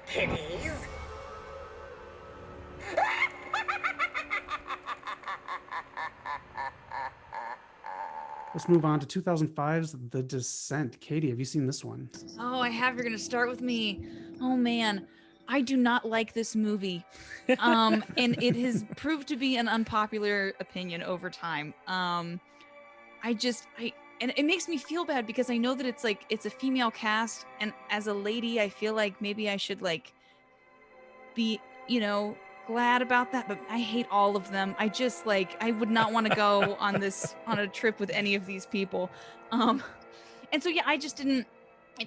kiddies. Let's move on to 2005's The Descent. Katie, have you seen this one? Oh, I have. You're going to start with me. Oh, man. I do not like this movie. And it has proved to be an unpopular opinion over time. And it makes me feel bad because I know that it's a female cast. And as a lady, I feel like maybe I should be, glad about that, but I hate all of them. I would not want to go on a trip with any of these people. And so, yeah, I just didn't,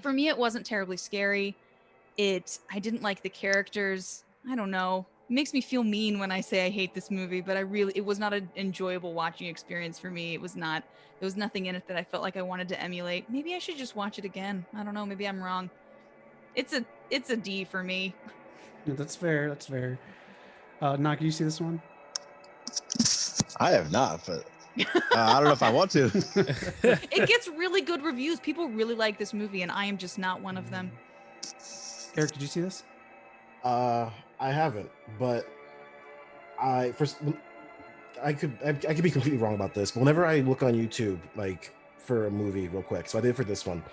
for me, it wasn't terribly scary. I didn't like the characters. I don't know. It makes me feel mean when I say I hate this movie, but it was not an enjoyable watching experience for me. There was nothing in it that I felt like I wanted to emulate. Maybe I should just watch it again. I don't know. Maybe I'm wrong. It's a D for me. Yeah, that's fair. That's fair. Nak, you see this one? I have not, but I don't know if I want to. It gets really good reviews. People really like this movie, and I am just not one of them. Eric, did you see this? I haven't, but I could be completely wrong about this, but whenever I look on YouTube, like for a movie real quick, so I did for this one,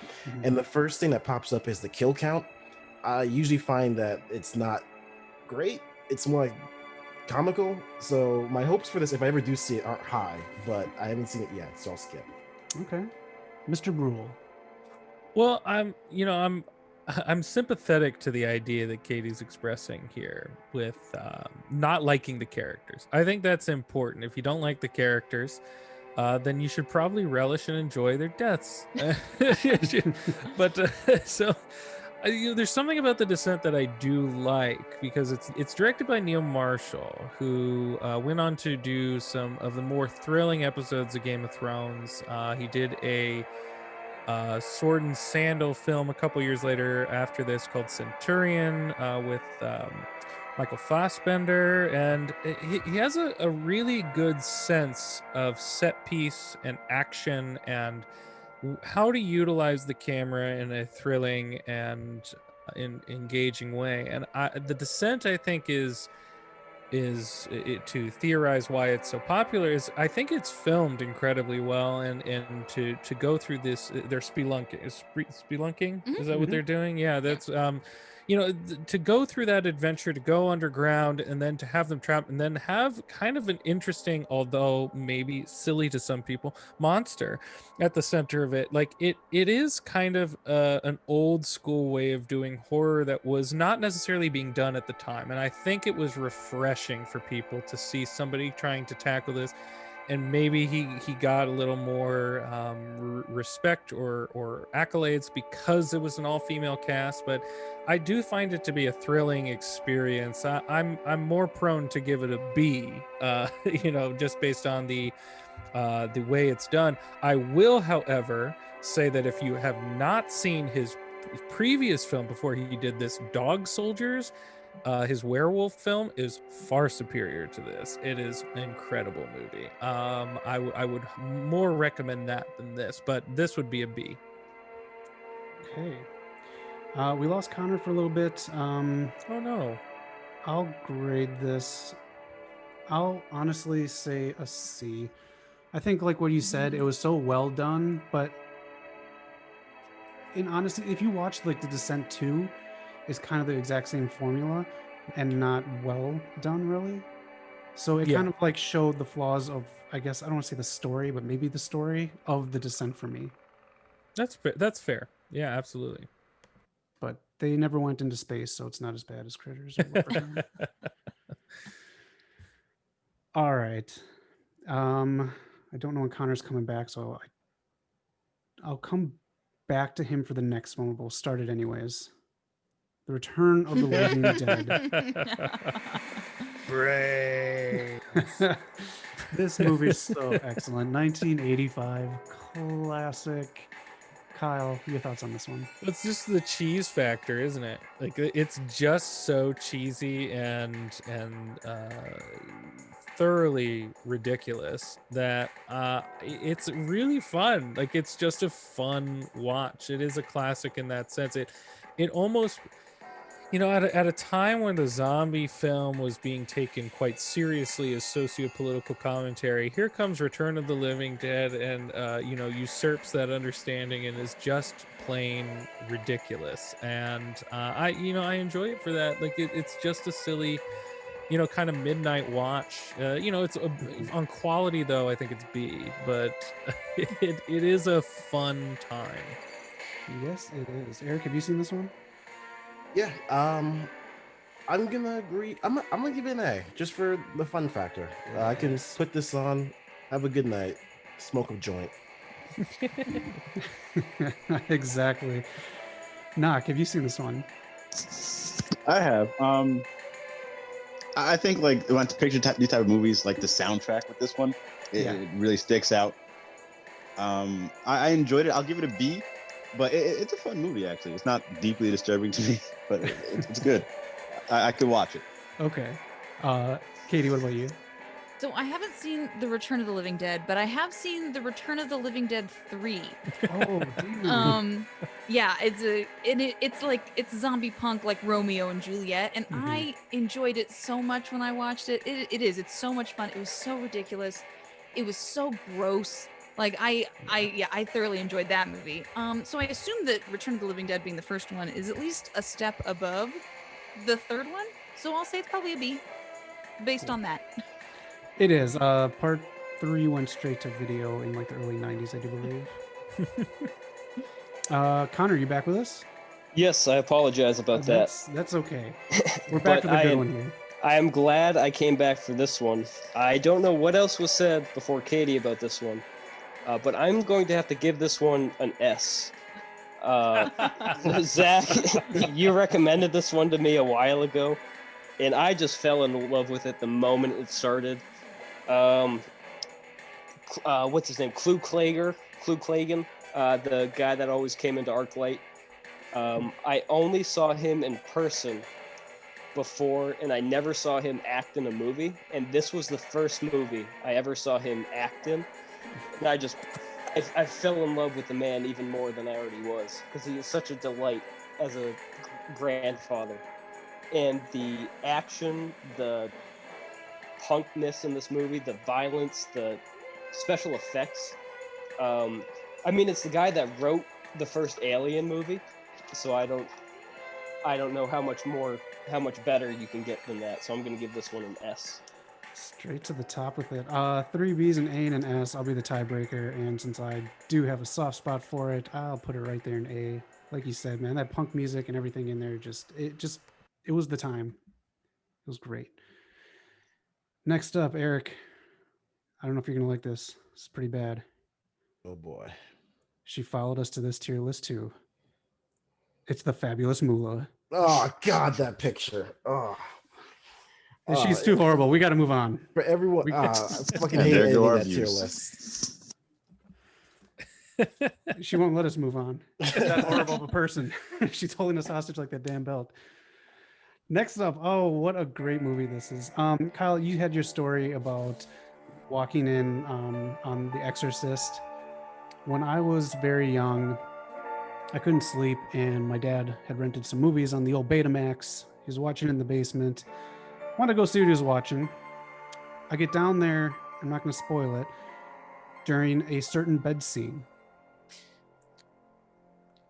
and the first thing that pops up is the kill count. I usually find that it's not great. It's more like comical. So my hopes for this, if I ever do see it, aren't high, but I haven't seen it yet, so I'll skip. Okay. Mr. Brule. Well, I'm sympathetic to the idea that Katie's expressing here with not liking the characters. I think that's important. If you don't like the characters, then you should probably relish and enjoy their deaths. But there's something about The Descent that I do like because it's directed by Neil Marshall, who went on to do some of the more thrilling episodes of Game of Thrones. He did a sword and sandal film a couple years later after this called Centurion with Michael Fassbender, and he has a really good sense of set piece and action and how to utilize the camera in a thrilling and engaging way. And The Descent, I think, is to theorize why it's so popular is I think it's filmed incredibly well, and to go through this, they're spelunking. Is that what they're doing? Yeah, that's to go through that adventure, to go underground, and then to have them trapped, and then have kind of an interesting, although maybe silly to some people, monster at the center of it. Like it is kind of an old school way of doing horror that was not necessarily being done at the time, and I think it was refreshing for people to see somebody trying to tackle this. And maybe he got a little more respect or accolades because it was an all-female cast, but I do find it to be a thrilling experience. I'm more prone to give it a B, just based on the way it's done. I will, however, say that if you have not seen his previous film before he did this, Dog Soldiers, his werewolf film is far superior to this. It is an incredible movie. I would more recommend that than this, but this would be a B. Okay. We lost Connor for a little bit. Oh no. I'll grade this. I'll honestly say a C. I think, like what you said, it was so well done, but in honesty, if you watch like The Descent 2, it's kind of the exact same formula and not well done, really. So it kind of like showed the flaws of, I guess, I don't want to say the story, but maybe the story of The Descent for me. That's fair. Yeah, absolutely. But they never went into space, so it's not as bad as Critters or Leprechaun. All right. I don't know when Connor's coming back, so I'll come back to him for the next one. We'll start it anyways. The Return of the Living Dead. Brains. This movie is so excellent. 1985 classic. Kyle, your thoughts on this one? It's just the cheese factor, isn't it? Like it's just so cheesy and thoroughly ridiculous that it's really fun. Like it's just a fun watch. It is a classic in that sense. It almost, You know, at a time when the zombie film was being taken quite seriously as socio-political commentary, here comes Return of the Living Dead and, usurps that understanding and is just plain ridiculous. And I enjoy it for that. Like, it's just a silly, kind of midnight watch. On quality, though, I think it's B, but it is a fun time. Yes, it is. Eric, have you seen this one? Yeah. I'm gonna agree. I'm gonna give it an A just for the fun factor. I can Yes. put this on, have a good night, smoke a joint. Exactly. Knock, have you seen this one? I have. I think like when I picture these type of movies, like the soundtrack with this one, Yeah. it really sticks out. I enjoyed it. I'll give it a B, but it's a fun movie actually. It's not deeply disturbing to me, but it's good. I could watch it. Okay. Katie, what about you? So I haven't seen The Return of the Living Dead, but I have seen The Return of the Living Dead 3. Oh, dude. Yeah, it's zombie punk like Romeo and Juliet, and Mhm. I enjoyed it so much when I watched it. It's so much fun. It was so ridiculous. It was so gross. Like I thoroughly enjoyed that movie. So I assume that Return of the Living Dead being the first one is at least a step above the third one. So I'll say it's probably a B based Cool. on that. It is. Part 3 went straight to video in like the early 90s, I do believe. Connor, you back with us? Yes, I apologize about that. That's okay. We're back But for the good one here. I am glad I came back for this one. I don't know what else was said before Katie about this one, but I'm going to have to give this one an S. Zach, you recommended this one to me a while ago, and I just fell in love with it the moment it started. What's his name? Clue Klagan, the guy that always came into ArcLight. I only saw him in person before, and I never saw him act in a movie. And this was the first movie I ever saw him act in. And I fell in love with the man even more than I already was, because he is such a delight as a grandfather. And the action, the punkness in this movie, the violence, the special effects. It's the guy that wrote the first Alien movie, so I don't know how much better you can get than that. So I'm gonna give this one an S. Straight to the top with it. 3 B's, an A, and an S. I'll be the tiebreaker, and since I do have a soft spot for it, I'll put it right there in A. Like you said, man, that punk music and everything in there, it was the time. It was great. Next up, Eric. I don't know if you're gonna like this. It's pretty bad. Oh boy. She followed us to this tier list too. It's the fabulous Moolah. Oh God, that picture. Oh. She's too horrible. We got to move on. For everyone, I fucking hate there go editing our that tier views. list. She won't let us move on. She's that horrible of a person. She's holding us hostage like that damn belt. Next up, oh, what a great movie this is. Kyle, you had your story about walking in on The Exorcist. When I was very young, I couldn't sleep, and my dad had rented some movies on the old Betamax. He was watching in the basement. Wanted to go see what he was watching. I get down there, I'm not going to spoil it, during a certain bed scene.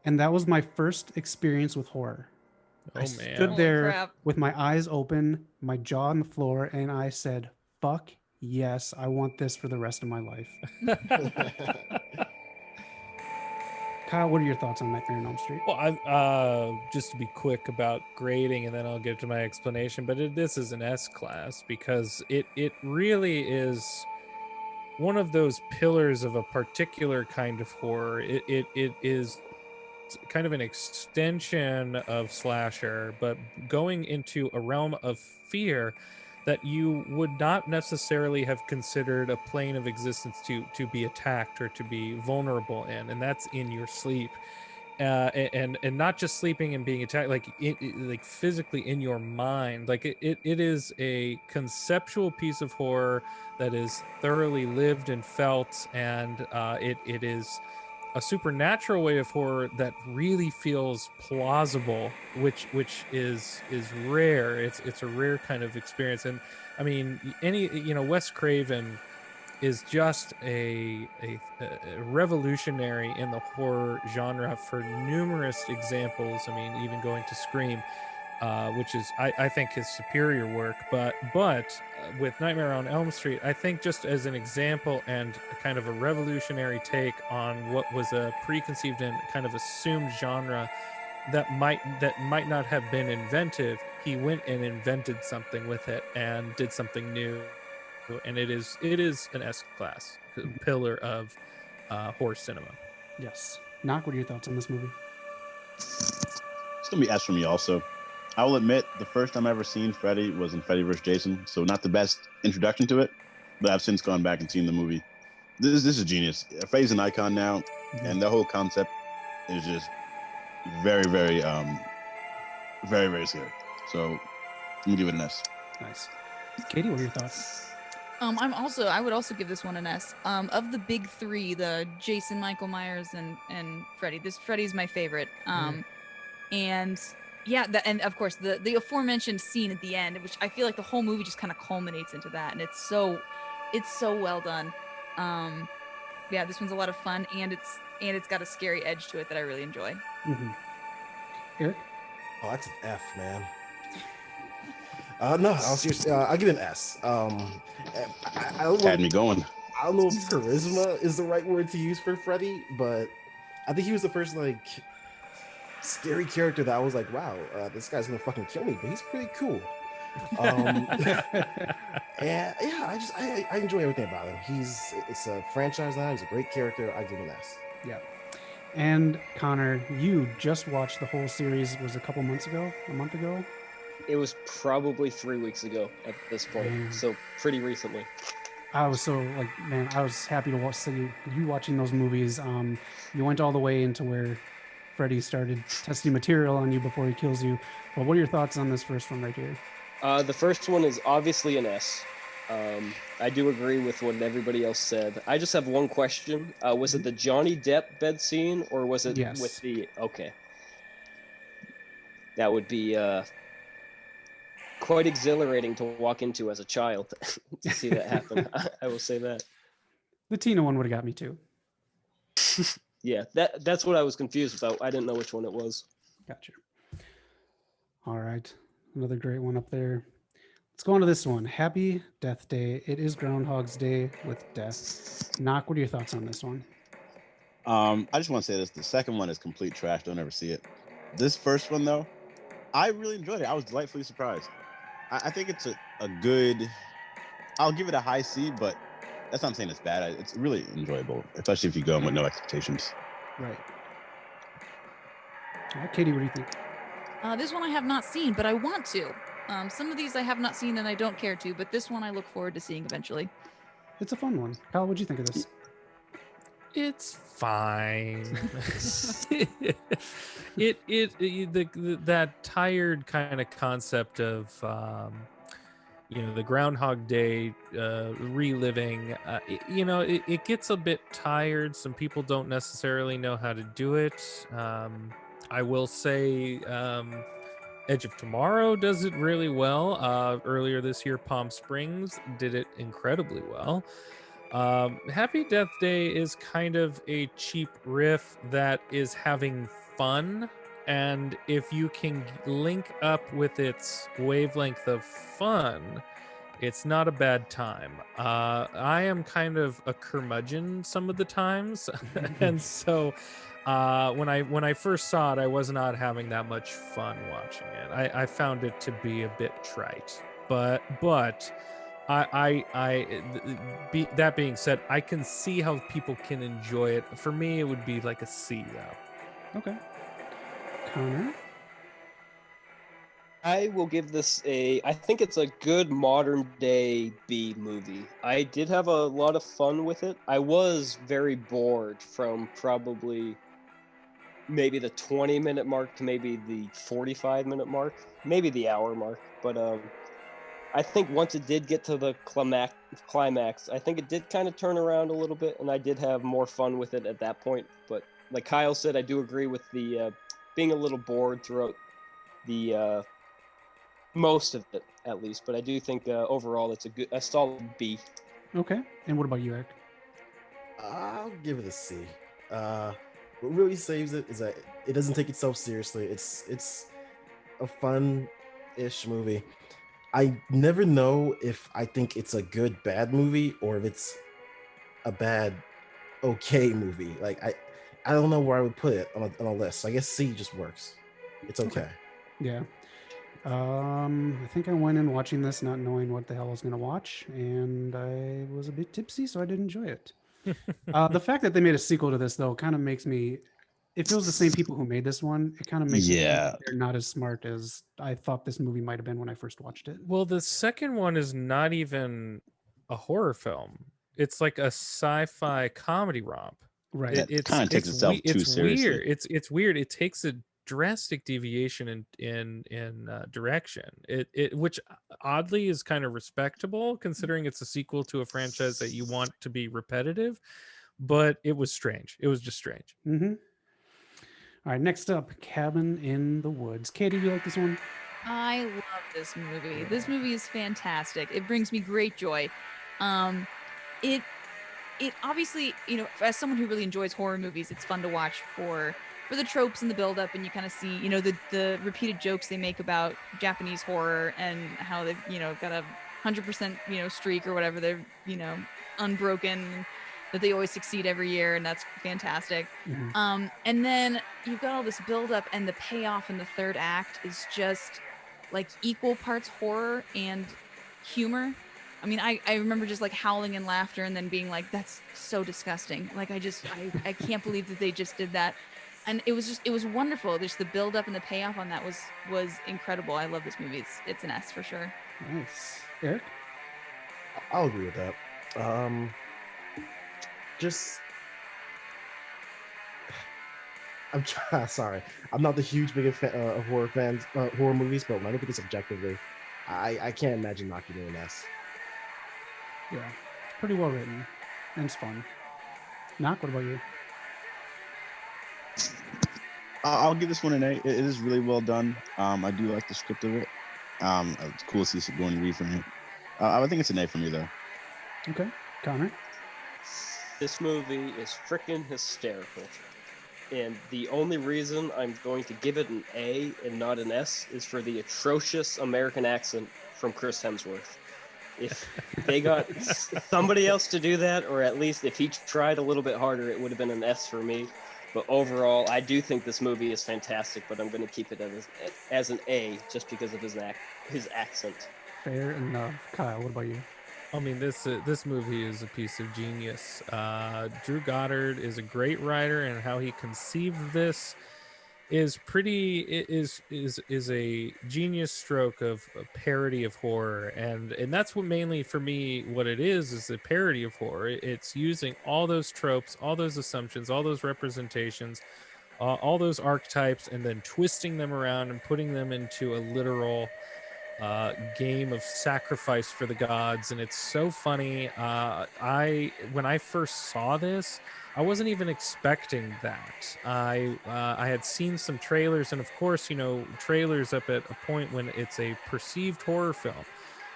And that was my first experience with horror. Oh, I man. stood Holy there crap. with my eyes open, my jaw on the floor, and I said, fuck yes, I want this for the rest of my life. Kyle, what are your thoughts on Nightmare on Elm Street? Well, I'm just to be quick about grading, and then I'll get to my explanation. But this is an S class because it really is one of those pillars of a particular kind of horror. It is kind of an extension of slasher, but going into a realm of fear that you would not necessarily have considered a plane of existence to be attacked or to be vulnerable in, and that's in your sleep. And not just sleeping and being attacked, like like physically in your mind. Like it is a conceptual piece of horror that is thoroughly lived and felt, and it is a supernatural way of horror that really feels plausible, which is rare. It's a rare kind of experience. And I mean, Wes Craven is just a revolutionary in the horror genre for numerous examples. I mean, even going to Scream, which is I think his superior work. But with Nightmare on Elm Street, I think just as an example and a kind of a revolutionary take on what was a preconceived and kind of assumed genre that might not have been inventive, he went and invented something with it and did something new. And it is an S class pillar of horror cinema. Yes. Knock, what are your thoughts on this movie? It's gonna be S for me also. I will admit, the first time I ever seen Freddy was in Freddy vs. Jason, so not the best introduction to it, but I've since gone back and seen the movie. This is genius. Freddy's an icon now, and the whole concept is just very, very, very, very scary. So I'm gonna give it an S. Nice. Katie, what are your thoughts? I would also give this one an S. Of the big three, the Jason, Michael Myers, and Freddy. Freddy's my favorite. And yeah, and of course the aforementioned scene at the end, which I feel like the whole movie just kind of culminates into that, and it's so well done. Yeah, this one's a lot of fun, and it's got a scary edge to it that I really enjoy. Eric? Oh, that's an F, man. No, I'll seriously, I'll give it an S. I don't know, Had me going. I don't know if charisma is the right word to use for Freddy, but I think he was the first like scary character that I was like, wow, this guy's gonna fucking kill me, but he's pretty cool. And yeah, I enjoy everything about him. It's a franchise now. He's a great character. I give him an S. Yeah. And Connor, you just watched the whole series. Was a month ago? It was probably 3 weeks ago at this point, so pretty recently. I was so man, I was happy to see you watching those movies. You went all the way into where Freddy started testing material on you before he kills you. But what are your thoughts on this first one right here? The first one is obviously an S. I do agree with what everybody else said. I just have one question. Was it the Johnny Depp bed scene, or was it with the... Okay. That would be quite exhilarating to walk into as a child to see that happen. I will say that. The Tina one would have got me too. Yeah, that's what I was confused about. I didn't know which one it was. Gotcha. All right. Another great one up there. Let's go on to this one. Happy Death Day. It is Groundhog's Day with death. Knock, what are your thoughts on this one? I just want to say this. The second one is complete trash. Don't ever see it. This first one, though, I really enjoyed it. I was delightfully surprised. I think it's a good... I'll give it a high C, but that's not saying it's bad. It's really enjoyable, especially if you go in with no expectations. Right. All right, Katie, what do you think? This one I have not seen, but I want to. Some of these I have not seen and I don't care to, but this one I look forward to seeing eventually. It's a fun one. Kyle, what'd you think of this? It's fine. That tired kind of concept of the Groundhog Day reliving. It gets a bit tired. Some people don't necessarily know how to do it. I will say Edge of Tomorrow does it really well. Earlier this year, Palm Springs did it incredibly well. Happy Death Day is kind of a cheap riff that is having fun, and if you can link up with its wavelength of fun, it's not a bad time. I am kind of a curmudgeon some of the times, and so when I first saw it, I was not having that much fun watching it. I found it to be a bit trite, but that being said, I can see how people can enjoy it. For me, it would be like a C though. Okay. Connor? I will give this I think it's a good modern day B movie. I did have a lot of fun with it. I was very bored from probably maybe the 20-minute mark to maybe the 45-minute mark, maybe the hour mark. But I think once it did get to the climax, I think it did kind of turn around a little bit, and I did have more fun with it at that point. But like Kyle said, I do agree with the being a little bored throughout the most of it, at least. But I do think overall it's a solid B. Okay. And what about you, Eric? I'll give it a C. What really saves it is that it doesn't take itself seriously. It's a fun-ish movie. I never know if I think it's a good bad movie or if it's a bad okay movie. Like I don't know where I would put it on a list. I guess C just works. It's okay. Yeah. I think I went in watching this not knowing what the hell I was going to watch, and I was a bit tipsy, so I did enjoy it. The fact that they made a sequel to this, though, kind of makes me. If it was the same people who made this one, it kind of makes me think Yeah. they're not as smart as I thought this movie might have been when I first watched it. Well, the second one is not even a horror film. It's like a sci-fi comedy romp. Right. It kinda takes itself too seriously. Weird. It's weird. It takes a drastic deviation in direction. It which oddly is kind of respectable considering it's a sequel to a franchise that you want to be repetitive, but it was strange. It was just strange. Mm-hmm. All right. Next up, Cabin in the Woods. Katie, do you like this one? I love this movie. This movie is fantastic. It brings me great joy. It obviously, as someone who really enjoys horror movies, it's fun to watch for the tropes and the build up, and you kind of see, the repeated jokes they make about Japanese horror and how they've, got a 100%, streak or whatever. They're, unbroken, that they always succeed every year, and that's fantastic. Mm-hmm. And then you've got all this build up, and the payoff in the third act is just like equal parts horror and humor. I mean, I remember just like howling in laughter and then being like, that's so disgusting. Like, I can't believe that they just did that. And it was wonderful. Just the build up and the payoff on that was incredible. I love this movie. It's an S for sure. Nice. Eric? I'll agree with that. Just sorry. I'm not the huge biggest fan of horror movies, but when I look at this objectively, I can't imagine not giving it an S. Yeah. It's pretty well written. And it's fun. Knock, what about you? I'll give this one an A. It is really well done. I do like the script of it. It's cool to see Sigourney Weaver in it. I think it's an A for me though. Okay. Connor? This movie is freaking hysterical. And the only reason I'm going to give it an A and not an S is for the atrocious American accent from Chris Hemsworth. If they got somebody else to do that, or at least if he tried a little bit harder, it would have been an S for me. But overall, I do think this movie is fantastic, but I'm going to keep it as an A just because of his accent. Fair enough. Kyle, what about you? I mean, this movie is a piece of genius. Drew Goddard is a great writer, and how he conceived this is a genius stroke of a parody of horror, and that's what mainly for me what it is a parody of horror. It's using all those tropes, all those assumptions, all those representations, all those archetypes, and then twisting them around and putting them into a literal game of sacrifice for the gods, and it's so funny. When I first saw this, I wasn't even expecting that. I had seen some trailers, and of course, trailers up at a point when it's a perceived horror film,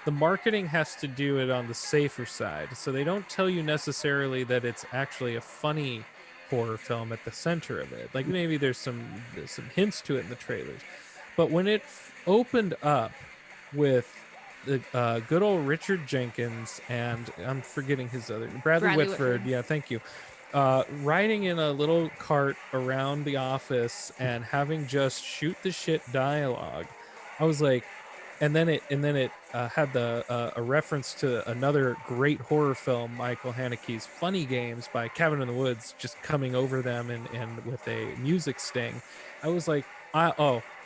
the marketing has to do it on the safer side, so they don't tell you necessarily that it's actually a funny horror film at the center of it. Like maybe there's some hints to it in the trailers, but when it opened up with the good old Richard Jenkins, and I'm forgetting his other Bradley Whitford. Yeah, thank you. Riding in a little cart around the office and having just shoot the shit dialogue, I was like, and then it had a reference to another great horror film, Michael Haneke's Funny Games by Cabin in the Woods, just coming over them and with a music sting. I was like,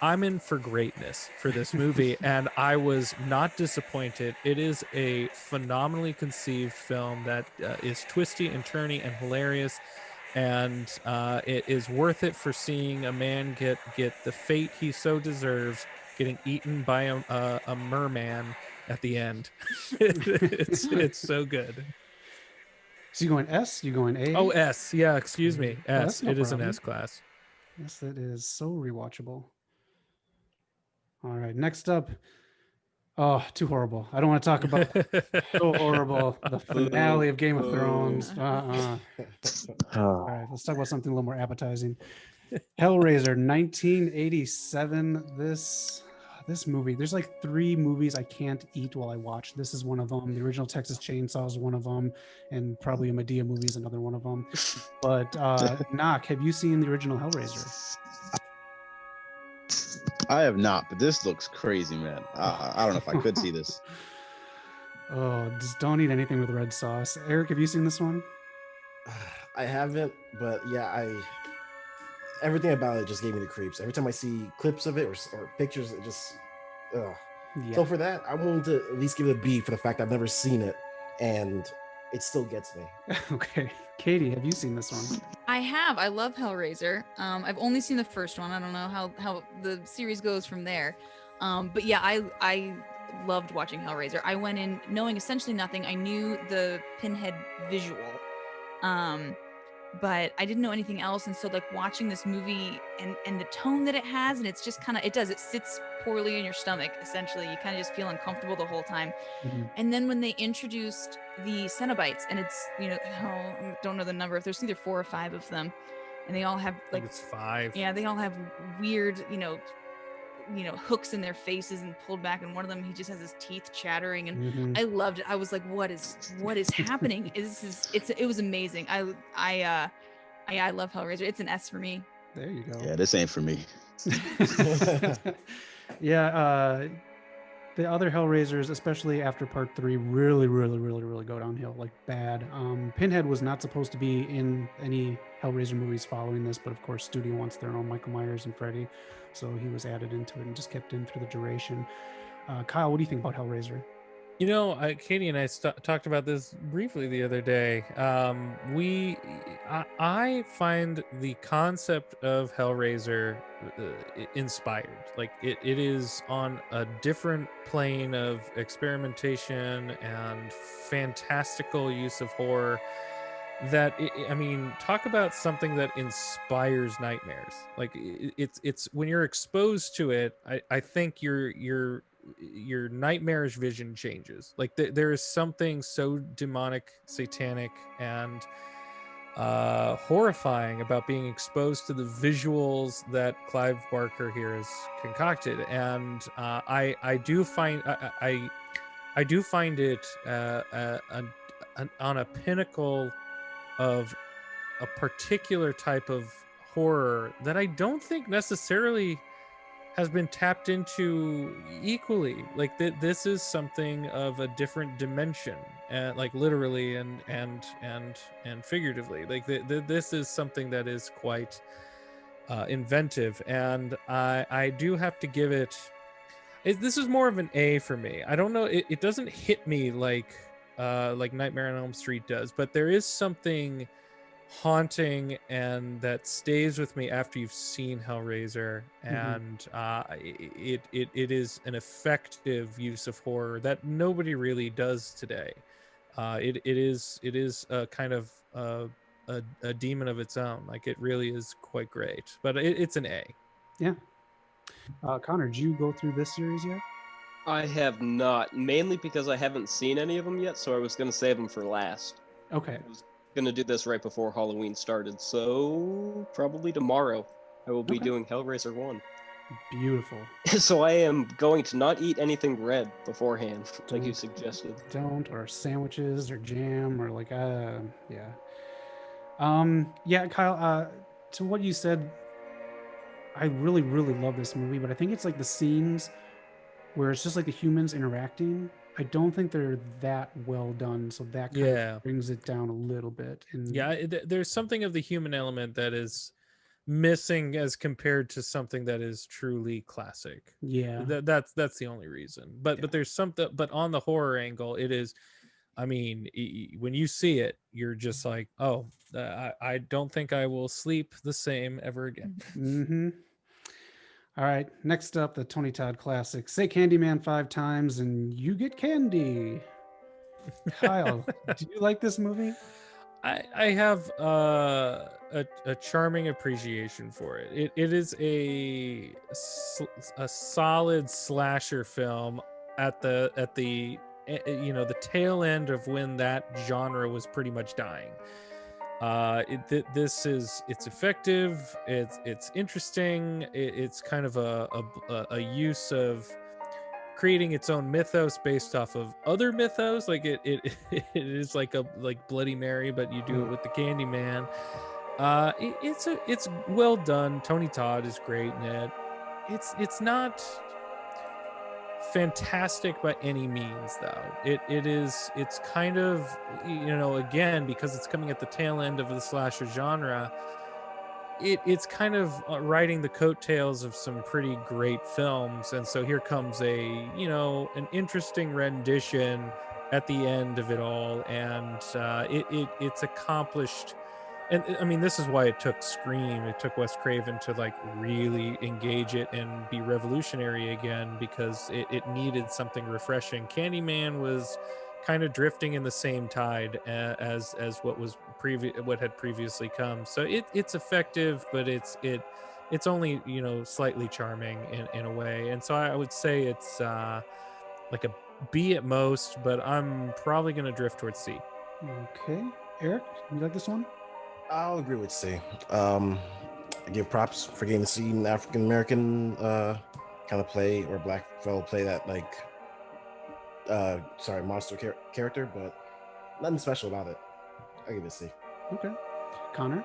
I'm in for greatness for this movie, and I was not disappointed. It is a phenomenally conceived film that is twisty and turny and hilarious, and it is worth it for seeing a man get the fate he so deserves, getting eaten by a merman, at the end. It's so good. So you going S? You going A? Oh, S. Yeah, excuse me. Oh, that's S. no It is an problem. S class. Yes, it is so rewatchable. All right, next up. Oh, too horrible. I don't want to talk about so horrible. The finale of Game of Thrones. All right, let's talk about something a little more appetizing. Hellraiser, 1987. This movie. There's like 3 movies I can't eat while I watch. This is one of them. The original Texas Chainsaw is one of them, and probably a Medea movie is another one of them. But Knock, have you seen the original Hellraiser? I have not, but this looks crazy, man. I don't know if I could see this. Oh, just don't eat anything with red sauce. Eric, have you seen this one? I haven't, but yeah, everything about it just gave me the creeps. Every time I see clips of it or pictures, it just. Ugh. Yeah. So for that, I'm willing to at least give it a B for the fact I've never seen it, and it still gets me. Okay. Katie, have you seen this one? I have. I love Hellraiser. I've only seen the first one. I don't know how the series goes from there. But yeah, I loved watching Hellraiser. I went in knowing essentially nothing. I knew the Pinhead visual. But I didn't know anything else. And so like watching this movie and the tone that it has, and it's just kind of, it sits poorly in your stomach, essentially. You kind of just feel uncomfortable the whole time. Mm-hmm. And then when they introduced the Cenobites, and it's, I don't know the number, if there's either 4 or 5 of them, and they all have I think it's 5. yeah, they all have weird, hooks in their faces and pulled back, and one of them, he just has his teeth chattering, and Mm-hmm. I loved it. I was like, what is happening? It was amazing. I love Hellraiser. It's an S for me. There you go. Yeah, this ain't for me. Yeah, the other Hellraisers, especially after part 3, really go downhill, like bad. Pinhead was not supposed to be in any Hellraiser movies following this, but of course, studio wants their own Michael Myers and Freddy, so he was added into it and just kept in through the duration. Kyle, what do you think about Hellraiser? Katie and I talked about this briefly the other day. I find the concept of Hellraiser inspired. Like it is on a different plane of experimentation and fantastical use of horror. Talk about something that inspires nightmares. Like it's when you're exposed to it, I think your nightmarish vision changes. Like there is something so demonic, satanic, and horrifying about being exposed to the visuals that Clive Barker here has concocted. And I do find it on a pinnacle of a particular type of horror that I don't think necessarily has been tapped into equally. Like this is something of a different dimension, like literally and figuratively. Like this is something that is quite inventive, and I do have to give it. This is more of an A for me. I don't know. It doesn't hit me like Nightmare on Elm Street does, but there is something haunting and that stays with me after you've seen Hellraiser, and it is an effective use of horror that nobody really does today. It is a kind of a demon of its own. Like it really is quite great, but it's an A. Yeah. Connor, did you go through this series yet? I have not, mainly because I haven't seen any of them yet, so I was going to save them for last. Okay. I was going to do this right before Halloween started, so probably tomorrow I will be doing Hellraiser 1. Beautiful. So I am going to not eat anything red beforehand, like you suggested. Don't, or sandwiches or jam or like yeah. Yeah, Kyle, to what you said, I really love this movie, but I think it's like the scenes where it's just like the humans interacting. I don't think they're that well done, so that kind of brings it down a little bit. And there's something of the human element that is missing as compared to something that is truly classic. Yeah, that's the only reason. But there's something. But on the horror angle, it is. I mean, when you see it, you're just like, oh, I don't think I will sleep the same ever again. Mm-hmm. All right, next up, the Tony Todd classic. Say Candyman 5 times and you get candy. Kyle, do you like this movie? I have a charming appreciation for it. It is a solid slasher film at the the tail end of when that genre was pretty much dying. It's effective. It's interesting. It's kind of a use of creating its own mythos based off of other mythos. Like it it is like Bloody Mary, but you do it with the Candyman. It's well done. Tony Todd is great in it. It's not fantastic by any means, though. It's kind of, again, because it's coming at the tail end of the slasher genre, it's kind of riding the coattails of some pretty great films. And so here comes an interesting rendition at the end of it all. And it's accomplished. And I mean, this is why it took Scream. It took Wes Craven to like really engage it and be revolutionary again, because it needed something refreshing. Candyman was kind of drifting in the same tide as what had previously come. So it's effective, but it's only slightly charming in a way. And so I would say it's like a B at most, but I'm probably gonna drift towards C. Okay, Eric, you like this one? I'll agree with C. I give props for getting to see an African American kind of play, or black fellow play that monster character, but nothing special about it. I give it a C. Okay, Connor.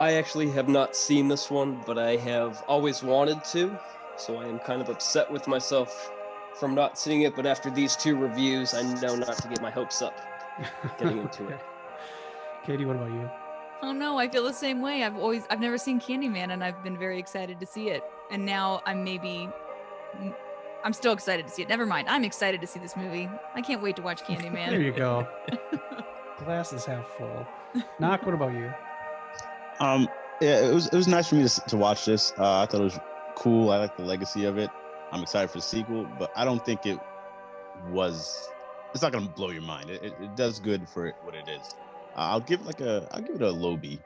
I actually have not seen this one, but I have always wanted to, so I am kind of upset with myself from not seeing it. But after these two reviews, I know not to get my hopes up getting into it. Katie, what about you? Oh no, I feel the same way. I've never seen Candyman, and I've been very excited to see it. And now I'm still excited to see it. Never mind. I'm excited to see this movie. I can't wait to watch Candyman. There you go. Glass is half full. Knock, what about you? Yeah, it was nice for me to watch this. I thought it was cool. I like the legacy of it. I'm excited for the sequel, but I don't think it's not gonna blow your mind. It does good for what it is. I'll give it a low B.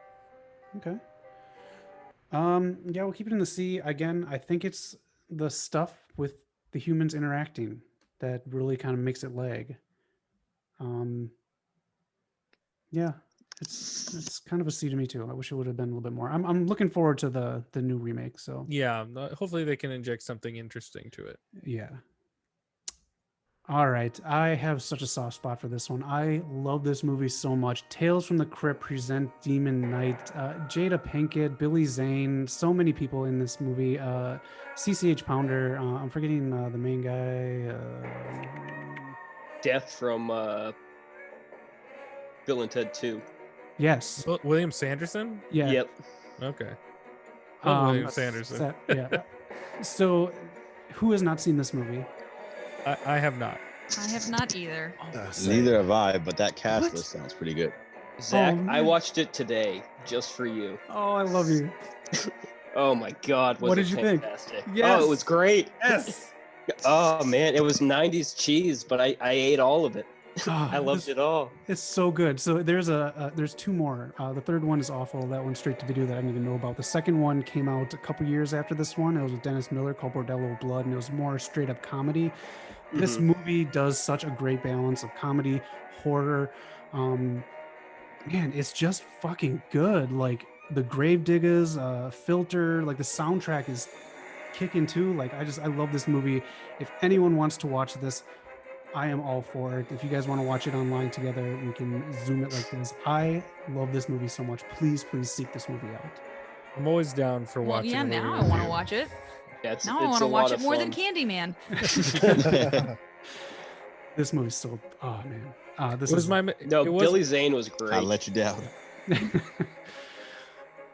Okay. Yeah, we'll keep it in the C. Again, I think it's the stuff with the humans interacting that really kind of makes it lag. Yeah, it's kind of a C to me too. I wish it would have been a little bit more. I'm looking forward to the new remake. So Yeah, hopefully they can inject something interesting to it. yeah. All right, I have such a soft spot for this one. I love this movie so much. Tales from the Crypt present Demon Knight, Jada Pinkett, Billy Zane, so many people in this movie. CCH Pounder, I'm forgetting the main guy. Death from Bill and Ted 2. Yes. William Sanderson? Yeah. Yep. Okay. William Sanderson. Yeah. So, who has not seen this movie? I have not. I have not either. Neither have I, but that cast list sounds pretty good. Zach, Oh, I man. watched it today just for you. Oh, I love you. Oh my God, was What it did you think? fantastic? Yes. Oh, it was great. Yes. Oh man, it was 90s cheese, but I ate all of it. Ah, I loved it all. It's so good. So there's two more. The third one is awful. That one's straight to video that I didn't even know about. The second one came out a couple years after this one. It was with Dennis Miller, called Bordello of Blood, and it was more straight up comedy. This movie does such a great balance of comedy, horror. Man, it's just fucking good. Like the Gravediggers, Filter, like the soundtrack is kicking too. Like I love this movie. If anyone wants to watch this, I am all for it. If you guys want to watch it online together, we can Zoom it like this. I love this movie so much. Please seek this movie out. I'm always down for Well, watching. yeah, a movie now I want to review. watch it. Yeah, Now I want to watch it more than Candyman. This movie's so, oh man. This It was is my No, it was, Billy Zane was great. I let you down.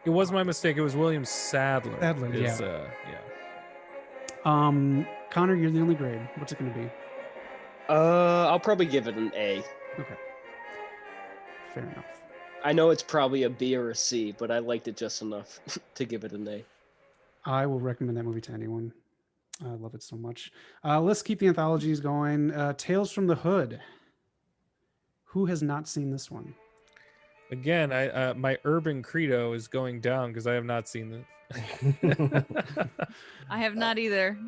It was my mistake. It was William Sadler. Sadler, is, yeah. Yeah. Connor, you're the only grade. What's it going to be? I'll probably give it an A. Okay. Fair enough. I know it's probably a B or a C, but I liked it just enough to give it an A. I will recommend that movie to anyone. I love it so much. Let's keep the anthologies going. Tales from the Hood. Who has not seen this one? Again, I my urban credo is going down because I have not seen this. I have not either.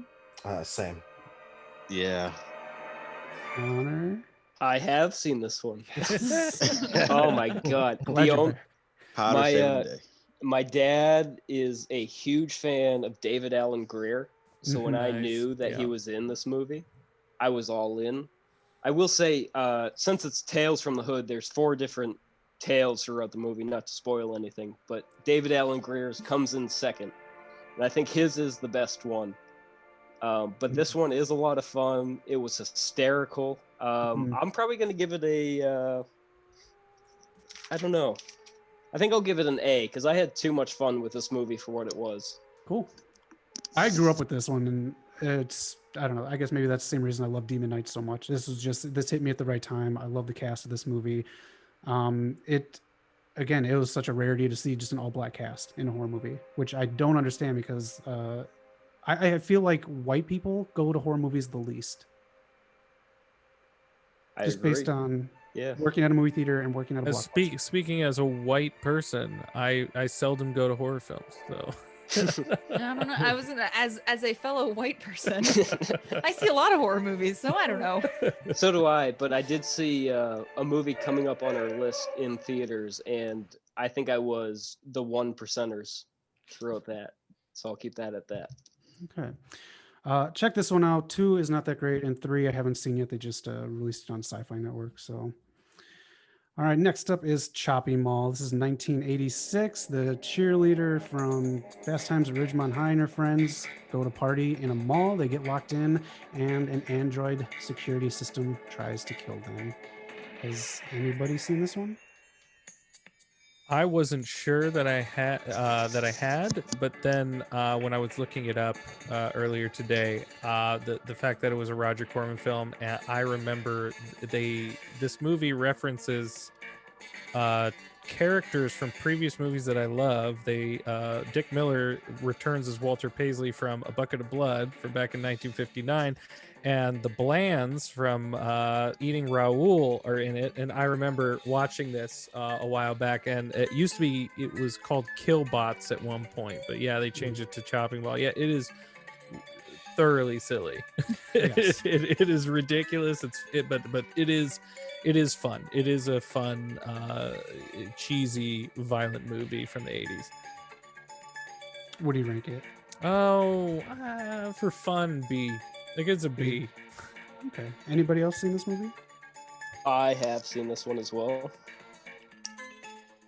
Same. Yeah. Connor. I have seen this one. Oh my god. Glad you're back. Hotter My, saving uh, the day. My dad is a huge fan of David Allen Greer. So when I Nice. knew that he Yeah. was in this movie, I was all in. I will say, since it's Tales from the Hood, there's 4 different tales throughout the movie, not to spoil anything, but David Allen Greer's comes in second. And I think his is the best one. But this one is a lot of fun. It was hysterical. I'm probably going to give it a, I don't know. I think I'll give it an A because I had too much fun with this movie for what it was. Cool. I grew up with this one, and it's, I don't know, I guess maybe that's the same reason I love Demon Knight so much. This hit me at the right time. I love the cast of this movie. It was such a rarity to see just an all black cast in a horror movie, which I don't understand because I feel like white people go to horror movies the least. I Just agree. based on Yeah. working at a movie theater and working at a blockbuster. Speaking as a white person, I seldom go to horror films, so I don't know. I was as a fellow white person, I see a lot of horror movies, so I don't know. So do I, but I did see a movie coming up on our list in theaters, and I think I was the 1%ers throughout that. So I'll keep that at that. Okay. Check this one out. 2 is not that great, and 3 I haven't seen yet. They just released it on Sci-Fi Network. So, all right. Next up is Chopping Mall. This is 1986. The cheerleader from Fast Times at Ridgemont High and her friends go to party in a mall. They get locked in, and an android security system tries to kill them. Has anybody seen this one? I wasn't sure that I had, but then when I was looking it up earlier today, the fact that it was a Roger Corman film, I remember this movie references characters from previous movies that I love. Dick Miller returns as Walter Paisley from A Bucket of Blood from back in 1959. And the Blands from Eating Raoul are in it. And I remember watching this a while back, and it was called Killbots at one point. But yeah, they changed it to Chopping Mall. Yeah, it is thoroughly silly. Yes. it is ridiculous. But it is fun. It is a fun, cheesy, violent movie from the 80s. What do you rank it? Oh, for fun, B. I think it's a B. Okay. Anybody else seen this movie? I have seen this one as well.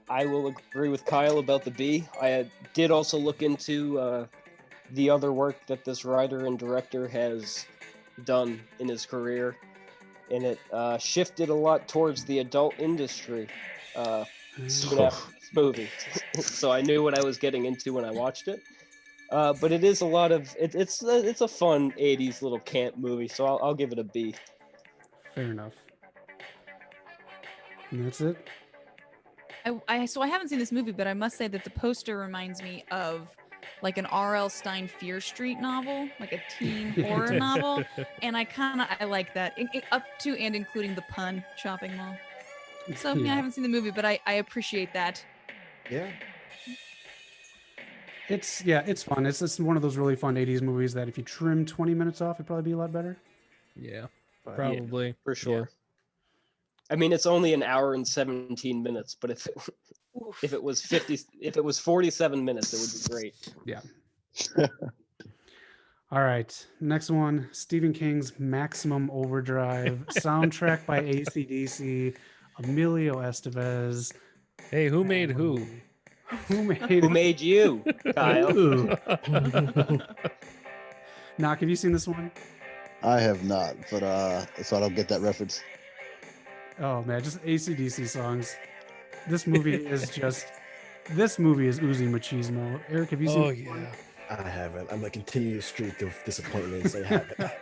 I will agree with Kyle about the B. I did also look into the other work that this writer and director has done in his career, and it shifted a lot towards the adult industry soon after this movie. So I knew what I was getting into when I watched it. But it is a lot of it's a fun 80s little camp movie, so I'll give it a B. Fair enough. And that's it. So I haven't seen this movie, but I must say that the poster reminds me of like an R.L. Stine Fear Street novel, like a teen horror novel, and I like that, up to and including the pun Chopping Mall. So yeah, I haven't seen the movie, but I appreciate that. Yeah. It's fun. It's just one of those really fun 80s movies that if you trim 20 minutes off, it'd probably be a lot better. Yeah, But probably. Yeah, for sure. Yeah. I mean, it's only an hour and 17 minutes, but if it was 47 minutes, it would be great. Yeah. All right. Next one, Stephen King's Maximum Overdrive, soundtrack by AC/DC, Emilio Estevez. Hey, who made who? Who Who made you, Kyle? Ooh. Knock, have you seen this one? I have not, but so I don't get that reference. Oh man, just AC/DC songs. This movie is oozing machismo. Eric, have you seen? Oh this one? yeah. I haven't. I'm a continuous streak of disappointments. I haven't.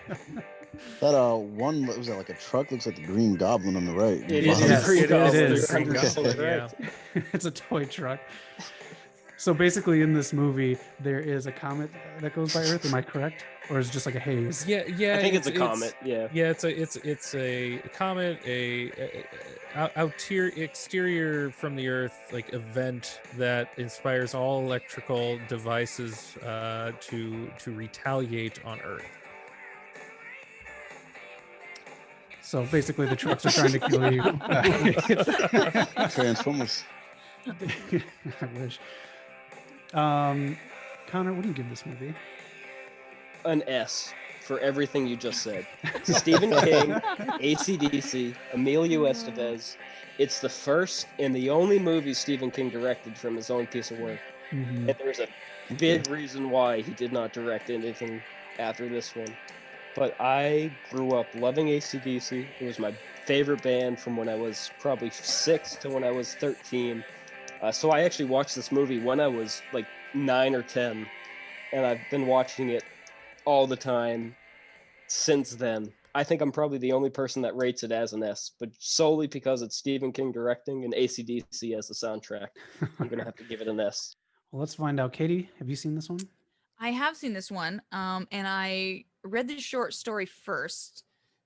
That one was that like a truck? Looks like the Green Goblin on the right. It is Yes, Green it Goblin. is. You're 100% Yeah. right. It's a toy truck. So basically, in this movie, there is a comet that goes by Earth. Am I correct, or is it just like a haze? Yeah. I think it's a comet. Yeah. Yeah, it's a comet, exterior from the Earth like event that inspires all electrical devices to retaliate on Earth. So basically, the trucks are trying to kill you. Transformers. I wish. Connor, what do you give this movie? An S for everything you just said. Stephen King, AC/DC, Emilio Estevez. It's the first and the only movie Stephen King directed from his own piece of work. Mhm. And there's a big reason why he did not direct anything after this one. But I grew up loving AC/DC. It was my favorite band from when I was probably 6 to when I was 13. So I actually watched this movie when I was like 9 or 10. And I've been watching it all the time since then. I think I'm probably the only person that rates it as an S, but solely because it's Stephen King directing and AC/DC as the soundtrack. I'm going to have to give it an S. Well, let's find out. Katie, have you seen this one? I have seen this one, and I read the short story first.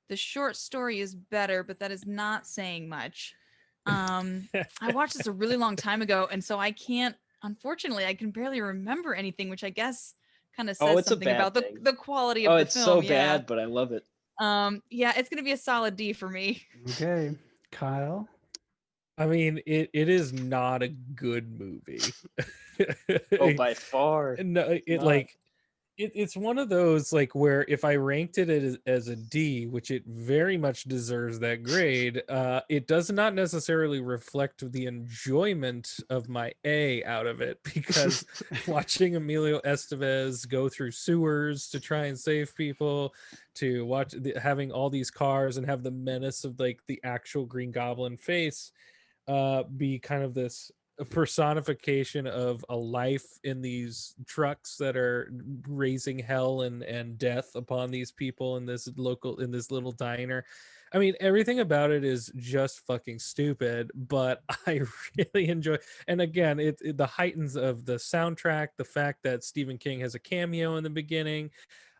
The short story is better, but that is not saying much. I watched this a really long time ago, and so I can't. Unfortunately, I can barely remember anything, which I guess kind of says it's a something bad about thing. the quality of Oh, the it's film. so bad, but I love it. Yeah, it's gonna be a solid D for me. Okay, Kyle. I mean, it is not a good movie. Oh, by far. No, not. it's one of those like where if I ranked it as a D, which it very much deserves that grade, it does not necessarily reflect the enjoyment of my A out of it, because watching Emilio Estevez go through sewers to try and save people, to watch having all these cars and have the menace of like the actual Green Goblin face be kind of this personification of a life in these trucks that are raising hell and death upon these people in this little diner. I mean, everything about it is just fucking stupid, but I really enjoy. And again, it the heightens of the soundtrack, the fact that Stephen King has a cameo in the beginning.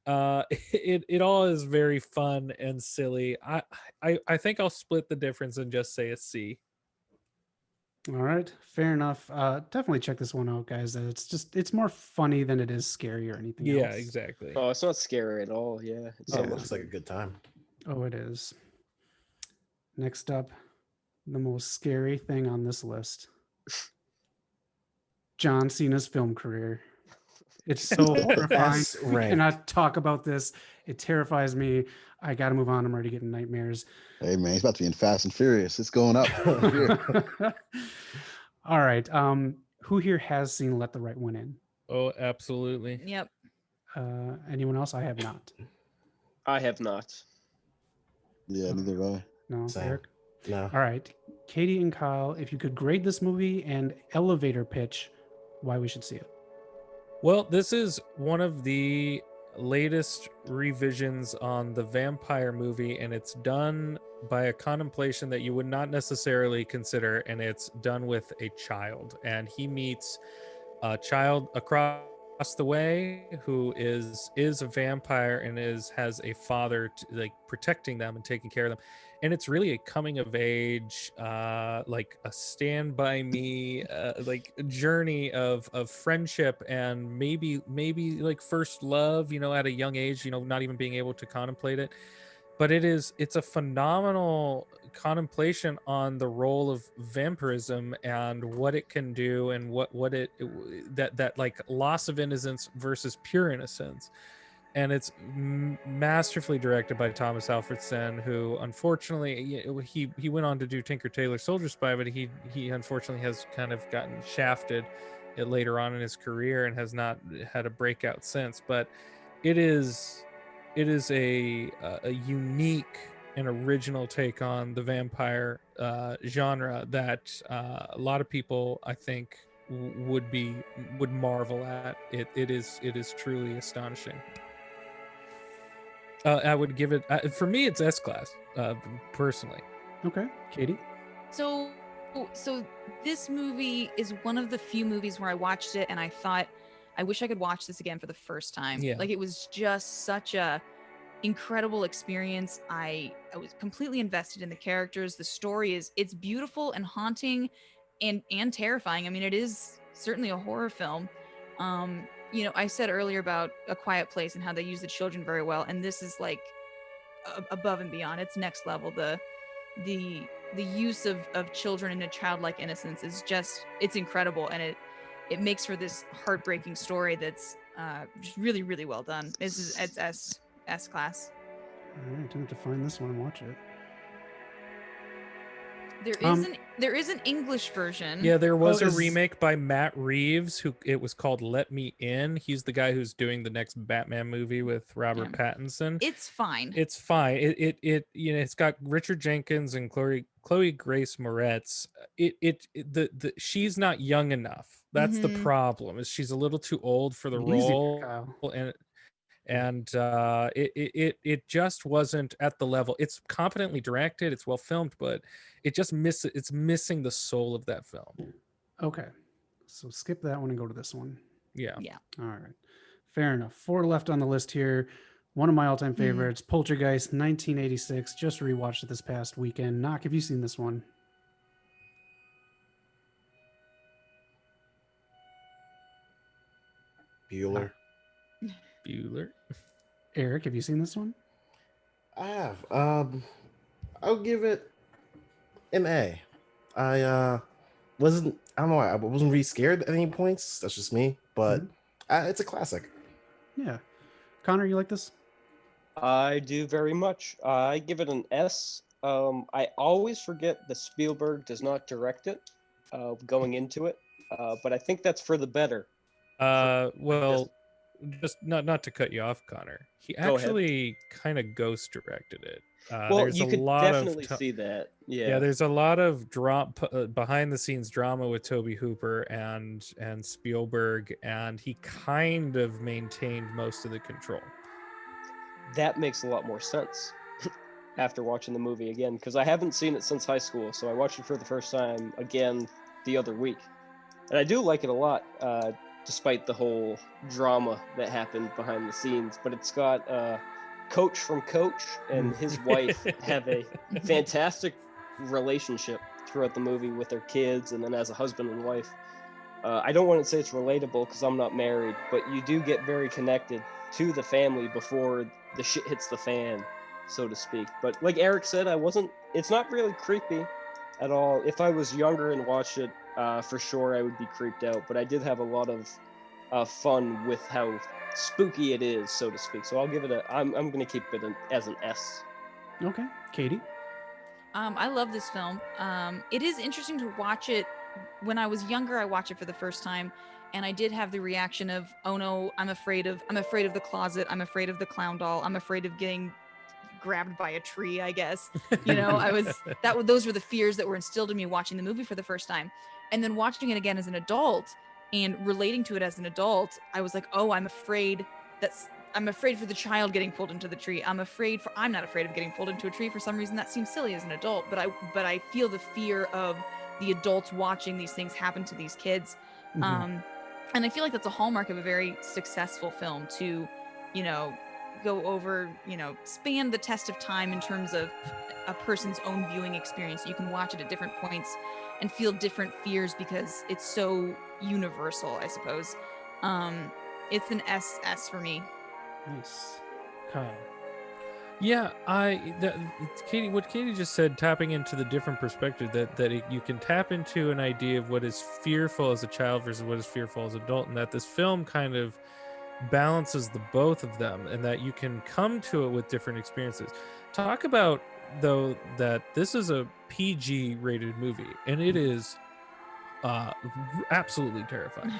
It all is very fun and silly. I think I'll split the difference and just say a C. All right, fair enough. Definitely check this one out, guys. It's more funny than it is scary or anything else. Yeah, exactly. Oh, it's not scary at all. Yeah. It's Oh, Yeah. it looks like a good time. Oh, it is. Next up, the most scary thing on this list. John Cena's film career. It's so horrifying. S We rank. cannot talk about this. It terrifies me. I got to move on. I'm already getting nightmares. Hey man, he's about to be in Fast and Furious. It's going up. All right. Who here has seen Let the Right One In? Oh, absolutely. Yep. Anyone else? I have not. I have not. Yeah, neither have I. No, Same. Eric? No. All right. Katie and Kyle, if you could grade this movie and elevator pitch why we should see it. Well, this is one of the latest revisions on the vampire movie, and it's done by a contemplation that you would not necessarily consider, and it's done with a child. And he meets a child across the way who is a vampire and has a father like protecting them and taking care of them. And it's really a coming of age, like a Stand By Me, like a journey of friendship and maybe like first love, at a young age, not even being able to contemplate it. But it's a phenomenal contemplation on the role of vampirism and what it can do, and that like loss of innocence versus pure innocence. And it's masterfully directed by Thomas Alfredson, who unfortunately he went on to do Tinker Tailor Soldier Spy, but he unfortunately has kind of gotten shafted later on in his career and has not had a breakout since. But it is a unique and original take on the vampire genre that a lot of people, I think, would marvel at. It is truly astonishing. I would give it, for me, it's S class, personally. Okay. Katie? So So this movie is one of the few movies where I watched it and I thought, I wish I could watch this again for the first time. Yeah. Like, it was just such a incredible experience. I was completely invested in the characters. The story it's beautiful and haunting and terrifying. I mean, it is certainly a horror film. I said earlier about A Quiet Place and how they use the children very well, and this is like above and beyond. It's next level. The use of children and a childlike innocence is just, it's incredible, and it makes for this heartbreaking story that's just really, really well done. It's S class. All right, I'm going to find this one and watch it. There is an English version. Yeah, there was Oh, a remake by Matt Reeves it was called Let Me In. He's the guy who's doing the next Batman movie with Robert Pattinson. It's fine. It's fine. It's got Richard Jenkins and Chloe Grace Moretz. She's not young enough. That's the problem. Is she's a little too old for the role, Kyle. and it just wasn't at the level. It's competently directed, it's well filmed, but it's missing the soul of that film. Okay, so skip that one and go to this one. Yeah. All right, fair enough. 4 left on the list here. One of my all-time favorites, Poltergeist, 1986. Just rewatched it this past weekend. Knock, have you seen this one? Bueller. Eric, have you seen this one? I have. I'll give it an A. I wasn't. I don't know. I wasn't really scared at any points. That's just me. But it's a classic. Yeah. Connor, you like this? I do very much. I give it an S. I always forget that Spielberg does not direct it going into it, but I think that's for the better. Well, just not to cut you off, Connor. He actually kind of ghost directed it. Well, you could definitely see that. Yeah, there's a lot of behind the scenes drama with Tobe Hooper and Spielberg, and he kind of maintained most of the control. That makes a lot more sense after watching the movie again, because I haven't seen it since high school, so I watched it for the first time again the other week, and I do like it a lot, despite the whole drama that happened behind the scenes. But it's got Coach from Coach and his wife have a fantastic relationship throughout the movie with their kids, and then as a husband and wife. I don't want to say it's relatable because I'm not married, but you do get very connected to the family before the shit hits the fan, so to speak. But like Eric said, it's not really creepy at all. If I was younger and watched it, for sure I would be creeped out, but I did have a lot of fun with how spooky it is, so to speak. So I'll give it I'm going to keep it as an S. Okay. Katie? I love this film. It is interesting to watch it. When I was younger, I watched it for the first time, and I did have the reaction of, oh no, I'm afraid of the closet. I'm afraid of the clown doll. I'm afraid of getting grabbed by a tree, I guess. Those were the fears that were instilled in me watching the movie for the first time. And then watching it again as an adult and relating to it as an adult, I was like, oh, I'm afraid for the child getting pulled into the tree. I'm not afraid of getting pulled into a tree. For some reason that seems silly as an adult, but I feel the fear of the adults watching these things happen to these kids. And I feel like that's a hallmark of a very successful film to, go over, span the test of time in terms of a person's own viewing experience. You can watch it at different points and feel different fears because it's so universal, I suppose. It's an SS for me. Nice. Kyle? Yeah, Katie. What Katie just said, tapping into the different perspective you can tap into an idea of what is fearful as a child versus what is fearful as an adult, and that this film kind of balances the both of them, and that you can come to it with different experiences. Talk about though that this is a PG rated movie, and it is absolutely terrifying.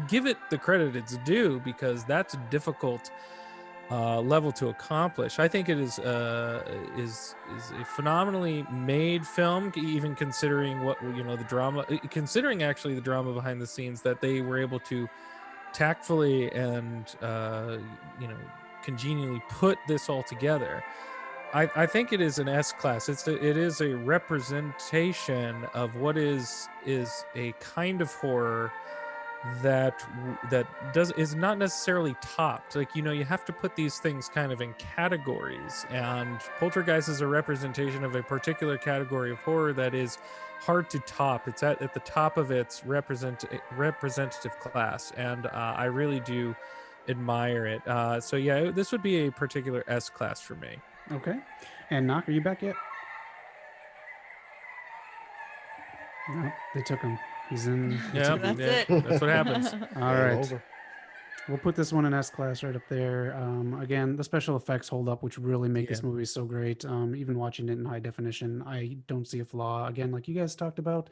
Give it the credit it's due, because that's a difficult level to accomplish. I think it is a phenomenally made film, even considering the drama, considering actually the drama behind the scenes, that they were able to tactfully and congenially put this all together. I think it is an S class. It is a representation of what is a kind of horror that is not necessarily topped. Like, you have to put these things kind of in categories, and Poltergeist is a representation of a particular category of horror that is hard to top. It's at the top of its representative class, and I really do admire it. So yeah, this would be a particular S class for me. Okay. And Knock, are you back yet? No, they took him. He's in. they Yeah, took him. That's yeah, it. that's what happens. All Game right. over. We'll put this one in S class right up there. Again, the special effects hold up, which really make this Yeah. movie so great. Even watching it in high definition, I don't see a flaw. Again, like you guys talked about,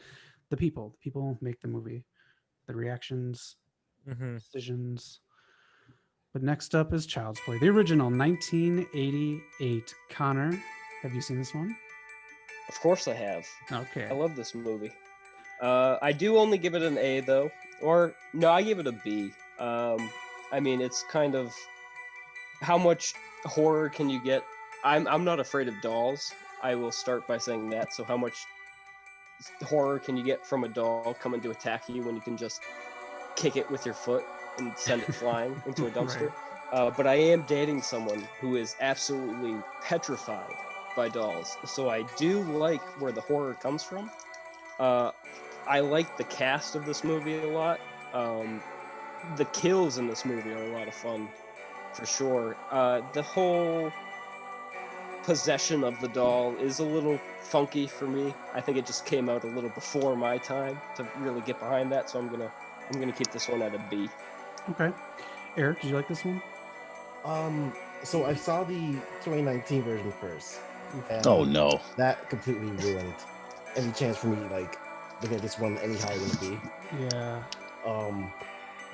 the people make the movie, the reactions, Hmm. decisions. But next up is Child's Play, the original 1988. Connor, have you seen this one? Of course I have. Okay. I love this movie. I do only give it an A though, or no, I give it a B. I mean, it's kind of how much horror can you get? I'm not afraid of dolls. I will start by saying that. So how much horror can you get from a doll coming to attack you when you can just kick it with your foot and send it flying into a dumpster? But I am dating someone who is absolutely petrified by dolls, so I do like where the horror comes from. I like the cast of this movie a lot. The kills in this movie are a lot of fun, for sure. The whole possession of the doll is a little funky for me. I think it just came out a little before my time to really get behind that, so I'm gonna keep this one at a B. Okay. Eric, did you like this one? So I saw the 2019 version first. And Oh no. that completely ruined any chance for me, like, looking at this one any higher than a B. Yeah.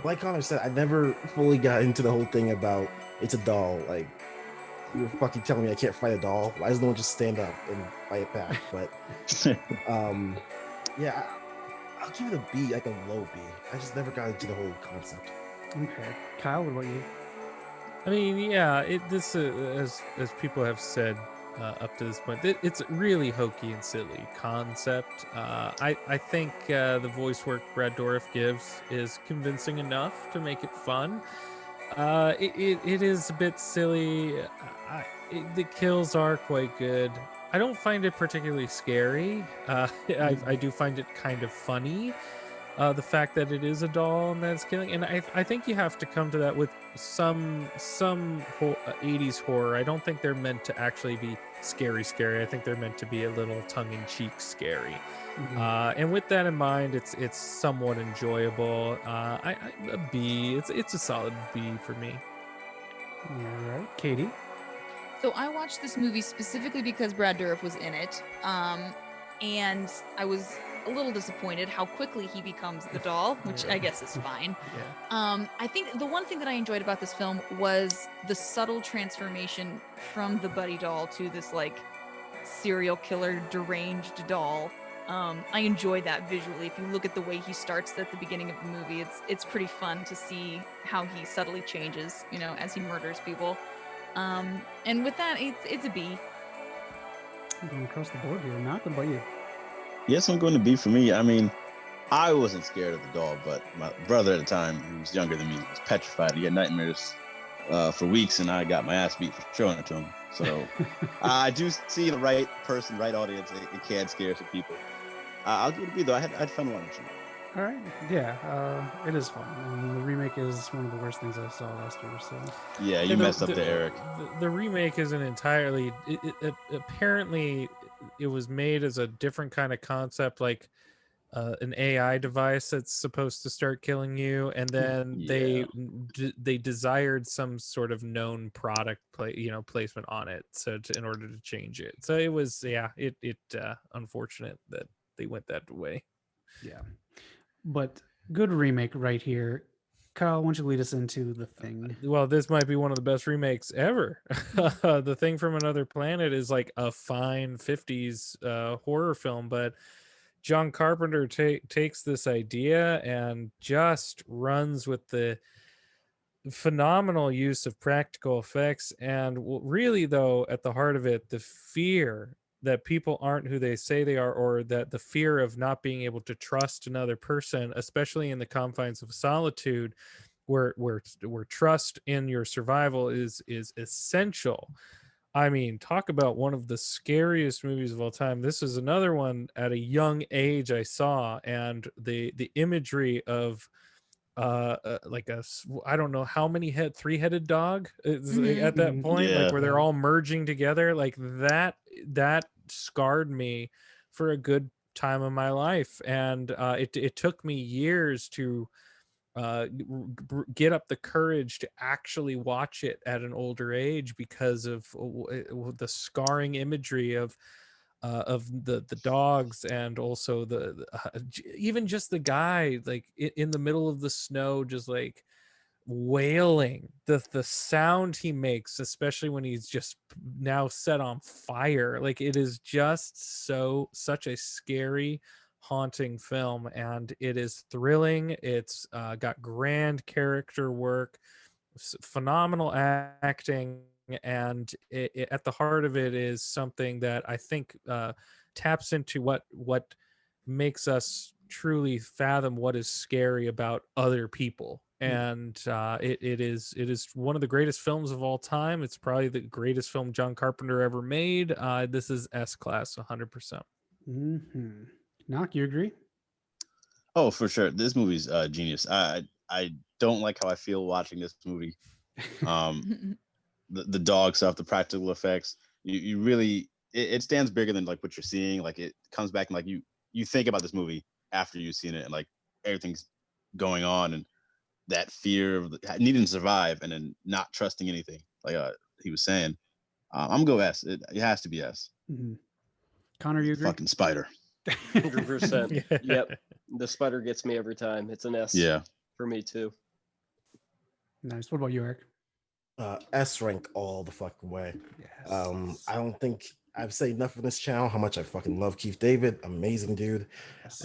Like Connor said, I never fully got into the whole thing about it's a doll. Like, you're fucking telling me I can't fight a doll. Why doesn't no one just stand up and fight it back? But yeah, I'll give it a B, like a low B. I just never got into the whole concept. Okay. Kyle, what about you? I mean, yeah, this as people have said up to this point, it's really hokey and silly concept. I think the voice work Brad Dourif gives is convincing enough to make it fun. It is a bit silly. The kills are quite good. I don't find it particularly scary. I do find it kind of funny. The fact that it is a doll and that's killing, and I think you have to come to that with some 80s horror. I don't think they're meant to actually be scary. I think they're meant to be a little tongue-in-cheek scary. And with that in mind, it's somewhat enjoyable. A B. It's a solid B for me. All right. Katie? So I watched this movie specifically because Brad Dourif was in it, and I was a little disappointed how quickly he becomes the doll, which I guess is fine. Yeah. I think the one thing that I enjoyed about this film was the subtle transformation from the Buddy doll to this like serial killer deranged doll. I enjoyed that visually. If you look at the way he starts at the beginning of the movie, it's pretty fun to see how he subtly changes, as he murders people. And with that, it's a B. I'm going across the board here. Knock, what about you? Yes, I'm going to B for me. I mean, I wasn't scared of the doll, but my brother at the time, who was younger than me, was petrified. He had nightmares for weeks, and I got my ass beat for showing it to him. So I do see the right person, right audience. It can scare some people. I'll give it a B, though. I had fun watching it. All right. Yeah, it is fun. And the remake is one of the worst things I saw last year. So Yeah, you messed up there, Eric. The remake isn't entirely. Apparently, it was made as a different kind of concept, like an AI device that's supposed to start killing you, and then they desired some sort of known product placement on it, in order to change it. So it was unfortunate that they went that way. yeah, but good remake right here. Kyle, why don't you lead us into The Thing? Well, this might be one of the best remakes ever. The Thing from Another Planet is like a fine 50s horror film, but John Carpenter takes this idea and just runs with the phenomenal use of practical effects, and really though at the heart of it, the fear that people aren't who they say they are, or that the fear of not being able to trust another person, especially in the confines of solitude, where trust in your survival is essential. I mean, talk about one of the scariest movies of all time. This is another one at a young age I saw, and the imagery of like I don't know how many three-headed dog at that Mhm. point, like Yeah. where they're all merging together, like that scarred me for a good time of my life. And it took me years to get up the courage to actually watch it at an older age, because of the scarring imagery of the dogs, and also even just the guy like in the middle of the snow, just like wailing, the sound he makes, especially when he's just now set on fire. Like, it is just such a scary, haunting film, and it is thrilling. It's got grand character work, phenomenal acting, and at the heart of it is something that I think taps into what makes us truly fathom what is scary about other people. And it is one of the greatest films of all time. It's probably the greatest film John Carpenter ever made. This is S class 100%. Mm-hmm. Knock, you agree? Oh, for sure. This movie's genius. I don't like how I feel watching this movie. The dog stuff, the practical effects. You really it stands bigger than like what you're seeing. Like, it comes back and like you think about this movie after you've seen it, and like everything's going on, and that fear of needing to survive and then not trusting anything. Like he was saying, I'm gonna go S. It has to be S. Mhm. Connor, you agree? Fucking spider. 100%. Yep. The spider gets me every time. It's an S Yeah. for me too. Nice. What about you, Eric? S rank all the fucking way. Yes. I don't think I've said enough on this channel how much I fucking love Keith David. Amazing dude. Yes.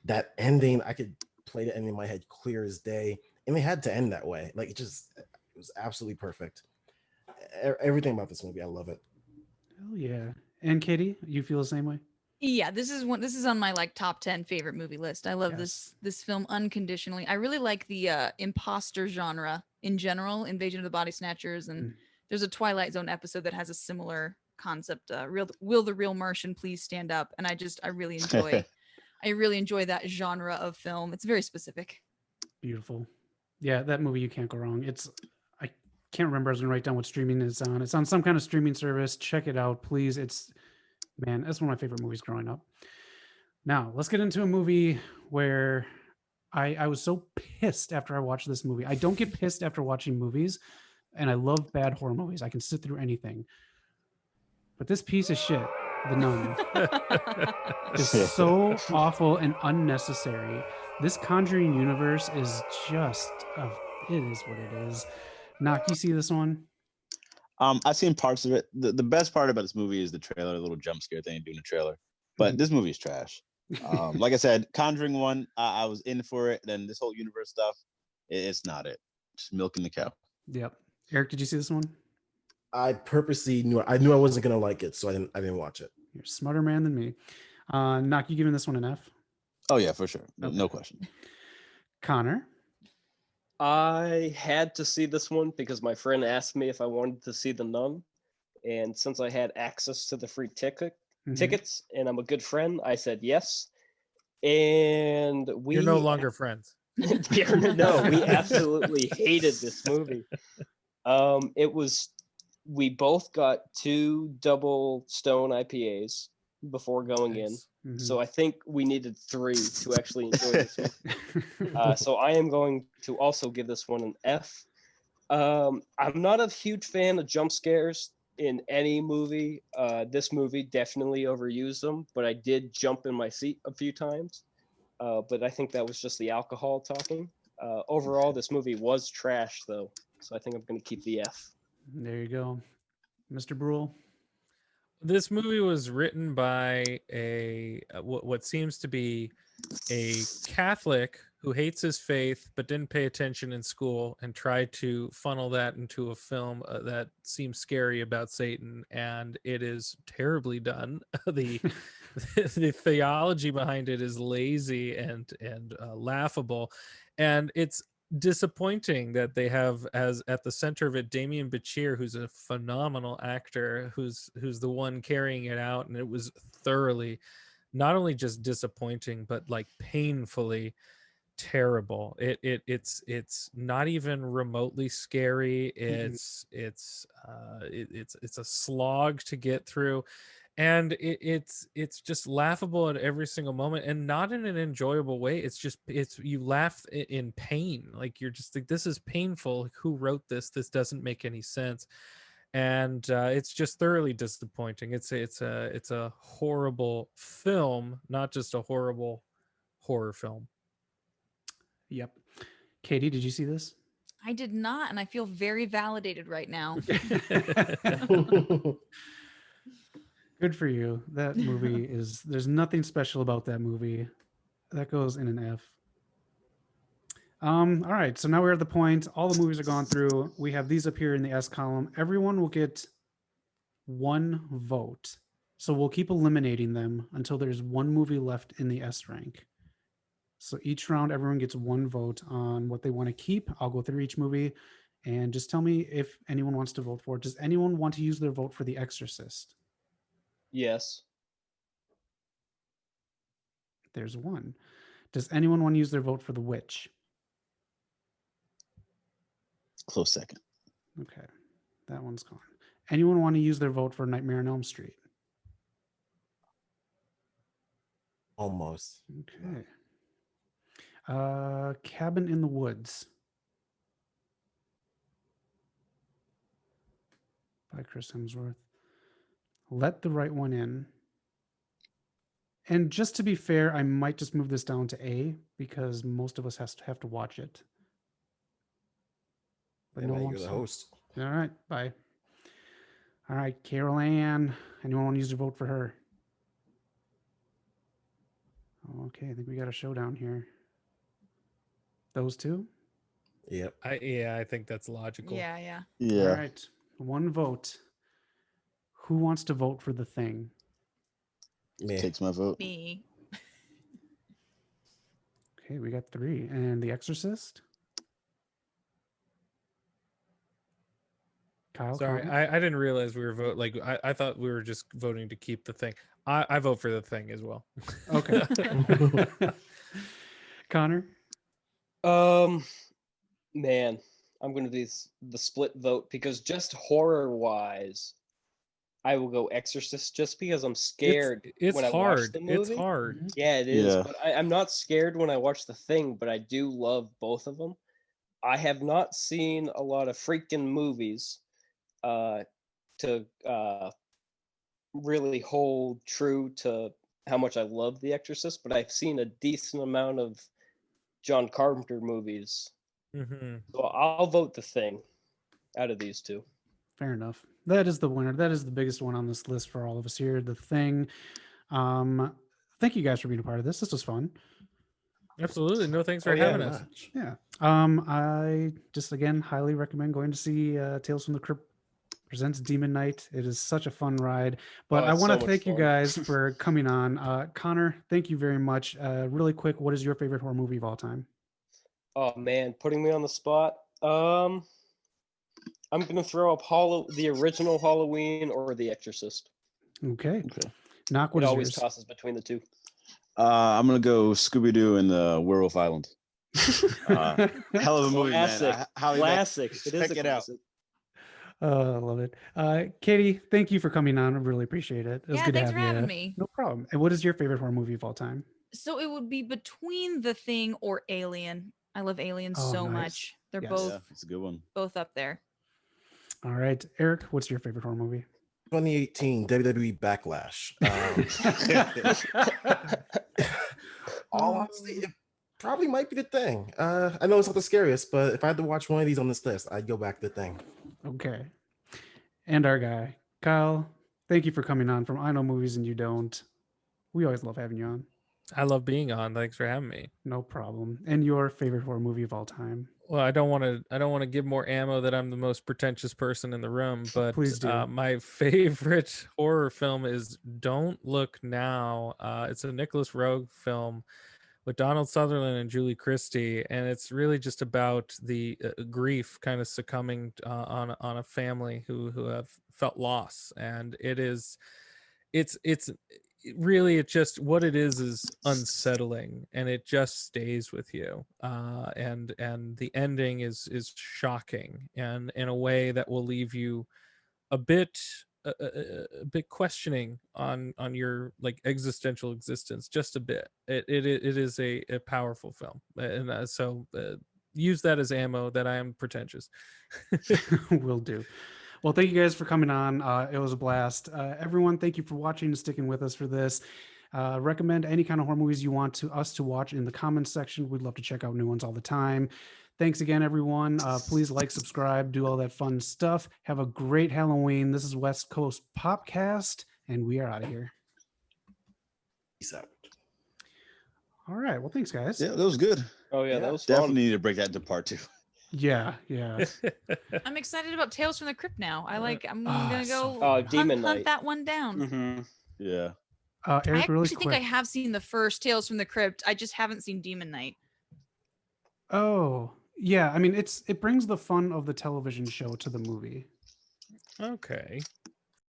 That ending, I could play the ending in my head clear as day, and they had to end that way. Like, it was absolutely perfect. Everything about this movie, I love it. Hell yeah. And Katie, you feel the same way? Yeah, this is on my like top 10 favorite movie list. I love Yes. this film unconditionally. I really like the imposter genre in general, Invasion of the Body Snatchers, and Mm. there's a Twilight Zone episode that has a similar concept. Will the real Martian please stand up? And I really enjoy that genre of film. It's very specific. Beautiful. Yeah, that movie, you can't go wrong. I can't remember. I was gonna write down what streaming it's on. It's on some kind of streaming service. Check it out, please. Man, that's one of my favorite movies growing up. Now, let's get into a movie where I was so pissed after I watched this movie. I don't get pissed after watching movies, and I love bad horror movies. I can sit through anything. But this piece of shit, The Nun, is so awful and unnecessary. This Conjuring universe is just, it is what it is. Knock, you see this one? I've seen parts of it. The best part about this movie is the trailer, the little jump scare thing they do in the trailer. But this movie is trash. Like I said, Conjuring 1, I was in for it. Then this whole universe stuff, it's not it. Just milking the cow. Yep. Eric, did you see this one? I purposely knew I wasn't gonna like it, so I didn't watch it. You're a smarter man than me. Knock, you giving this one an F? Oh yeah, for sure. Okay. No question. Connor? I had to see this one because my friend asked me if I wanted to see The Nun, and since I had access to the free tickets, and I'm a good friend, I said yes. And You're no longer friends. No, we absolutely hated this movie. We both got 2 double stone IPAs before going in. Mhm. So I think we needed 3 to actually enjoy this one. So I am going to also give this one an F. I'm not a huge fan of jump scares in any movie. This movie definitely overused them, but I did jump in my seat a few times. But I think that was just the alcohol talking. Overall, this movie was trash, though. So I think I'm going to keep the F. There you go. Mr. Brule? This movie was written by what seems to be a Catholic who hates his faith but didn't pay attention in school and tried to funnel that into a film that seems scary about Satan, and it is terribly done. the the theology behind it is lazy and laughable, and it's disappointing that they have as at the center of it Damien Bachir, who's a phenomenal actor, who's the one carrying it out, and it was thoroughly not only just disappointing but like painfully terrible. It's not even remotely scary. It's a slog to get through, and it's just laughable at every single moment, and not in an enjoyable way. It's you laugh in pain, like you're just like, this is painful. Who wrote this? This doesn't make any sense. And it's just thoroughly disappointing. It's a horrible film, not just a horrible horror film. Yep. Katie, did you see this? I did not, and I feel very validated right now. Good for you. That movie is, there's nothing special about that movie. That goes in an F. All right, so now we're at the point, all the movies are gone through. We have these up here in the S column. Everyone will get one vote. So we'll keep eliminating them until there's one movie left in the S rank. So each round, everyone gets one vote on what they want to keep. I'll go through each movie and just tell me if anyone wants to vote for it. Does anyone want to use their vote for The Exorcist? Yes. There's one. Does anyone want to use their vote for The Witch? Close second. Okay, that one's gone. Anyone want to use their vote for Nightmare on Elm Street? Almost. Okay. Cabin in the Woods by Chris Hemsworth. Let the Right One In. And just to be fair, I might just move this down to A because most of us have to watch it. But And no now one you're the host. All right, bye. All right, Carol Ann. Anyone want to use their vote for her? Okay, I think we got a showdown here. Those two? Yep. I think that's logical. Yeah. Yeah. All right, one vote. Who wants to vote for The Thing? Me. Takes my vote. Me. Okay, we got 3. And The Exorcist? Kyle? Sorry, comment? I didn't realize we were voting. Like I thought we were just voting to keep The Thing. I vote for The Thing as well. Okay. Connor? Man, I'm going to do the split vote because just horror wise, I will go Exorcist just because I'm scared It's when I watch hard. the movie. It's hard. Yeah, it is. Yeah. But I'm not scared when I watch The Thing, but I do love both of them. I have not seen a lot of freaking movies to really hold true to how much I love The Exorcist, but I've seen a decent amount of John Carpenter movies. Mm-hmm. So I'll vote The Thing out of these two. Fair enough. That is the winner. That is the biggest one on this list for all of us here. The Thing. Thank you guys for being a part of this. This was fun. Absolutely. No, thanks for Yeah, having us. much. Yeah. I just again highly recommend going to see Tales from the Crypt presents Demon Knight. It is such a fun ride. But I it's want so to much thank you fun. guys for coming on. Connor, thank you very much. Really quick, what is your favorite horror movie of all time? Oh man, putting me on the spot. I'm gonna throw up the original Halloween or The Exorcist. Okay. Okay. Knock, what It is always yours? tosses between the two. I'm gonna go Scooby Doo and the Werewolf Island. Hell of a movie, Classic. man. I highly Classic. It is check a it out. classic. I love it. Katie, thank you for coming on. I really appreciate it. It was Yeah, good thanks to for have you. having me. No problem. And what is your favorite horror movie of all time? So it would be between The Thing or Alien. I love Alien Oh, so nice. much. They're Yes. both Yeah, it's a good one. up there. All right. Eric, what's your favorite horror movie? 2018 WWE Backlash. All honesty, it probably might be The Thing. I know it's not the scariest, but if I had to watch one of these on this list, I'd go back to The Thing. Okay. And our guy, Kyle, thank you for coming on from I Know Movies and You Don't. We always love having you on. I love being on. Thanks for having me. No problem. And your favorite horror movie of all time? Well, I don't want to give more ammo that I'm the most pretentious person in the room, but Please do. my favorite horror film is Don't Look Now. It's a Nicholas Roeg film with Donald Sutherland and Julie Christie, and it's really just about the grief kind of succumbing on a family who have felt loss, and it's really, it just, what it is unsettling, and it just stays with you, and the ending is shocking, and in a way that will leave you a bit a bit questioning on your like existential existence, just a bit. It is a powerful film, and so use that as ammo that I am pretentious. Will do. Well, thank you guys for coming on. It was a blast. Everyone, thank you for watching and sticking with us for this. Recommend any kind of horror movies you want us to watch in the comments section. We'd love to check out new ones all the time. Thanks again, everyone. Please like, subscribe, do all that fun stuff. Have a great Halloween. This is West Coast POPCast, and we are out of here. Peace out. All right. Well, thanks, guys. Yeah, that was good. Oh yeah, that was Definitely fun. need to break that into part 2. Yeah. I'm excited about Tales from the Crypt now. I'm Oh, gonna so go fun. Demon hunt Night. that one down. Mm-hmm. Yeah. Eric, I actually really think quick. I have seen the first Tales from the Crypt. I just haven't seen Demon Night. Oh, yeah. I mean, it brings the fun of the television show to the movie. Okay.